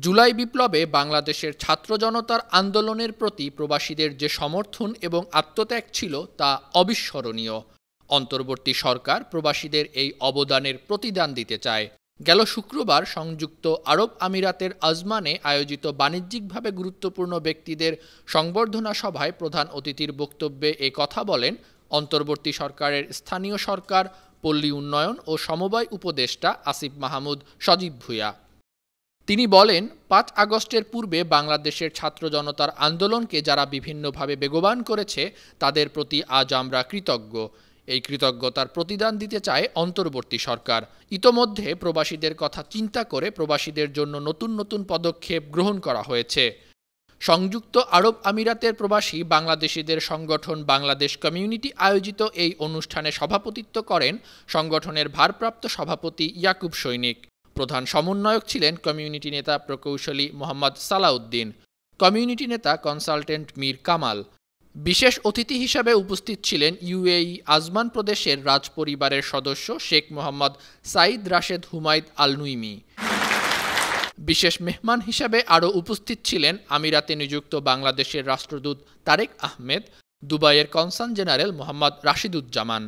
জুলাই বিপ্লবে বাংলাদেশের ছাত্র জনতার আন্দোলনের প্রতি প্রবাসীদের যে সমর্থন এবং আত্মত্যাগ ছিল তা অবিস্মরণীয়। অন্তর্বর্তী সরকার প্রবাসীদের এই অবদানের প্রতিদান দিতে চায়। গেল শুক্রবার সংযুক্ত আরব আমিরাতের আজমানে আয়োজিত বাণিজ্যিকভাবে গুরুত্বপূর্ণ ব্যক্তিদের সংবর্ধনা সভায় প্রধান অতিথির বক্তব্যে এ কথা বলেন অন্তর্বর্তী সরকারের স্থানীয় সরকার, পল্লী উন্নয়ন ও সমবায় উপদেষ্টা আসিফ মাহমুদ সজীব ভূঁইয়া। তিনি বলেন, ৫ আগস্টের পূর্বে বাংলাদেশের ছাত্র জনতার আন্দোলনকে যারা বিভিন্নভাবে বেগবান করেছে তাদের প্রতি আজ আমরা কৃতজ্ঞ। এই কৃতজ্ঞতার প্রতিদান দিতে চায় অন্তর্বর্তী সরকার। ইতোমধ্যে প্রবাসীদের কথা চিন্তা করে প্রবাসীদের জন্য নতুন নতুন পদক্ষেপ গ্রহণ করা হয়েছে। সংযুক্ত আরব আমিরাতের প্রবাসী বাংলাদেশিদের সংগঠন বাংলাদেশ কমিউনিটি আয়োজিত এই অনুষ্ঠানে সভাপতিত্ব করেন সংগঠনের ভারপ্রাপ্ত সভাপতি ইয়াকুব সৈনিক। প্রধান সমন্বয়ক ছিলেন কমিউনিটি নেতা প্রকৌশলী মোহাম্মদ সালাউদ্দিন, কমিউনিটি নেতা কনসালটেন্ট মীর কামাল। বিশেষ অতিথি হিসাবে উপস্থিত ছিলেন ইউএই আজমান প্রদেশের রাজপরিবারের সদস্য শেখ মোহাম্মদ সাইদ রাশেদ হুমায়দ আল নুইমি। বিশেষ মেহমান হিসাবে আরও উপস্থিত ছিলেন আমিরাতে নিযুক্ত বাংলাদেশের রাষ্ট্রদূত তারেক আহমেদ, দুবাইয়ের কনসাল জেনারেল মোহাম্মদ রাশিদুজ্জামান।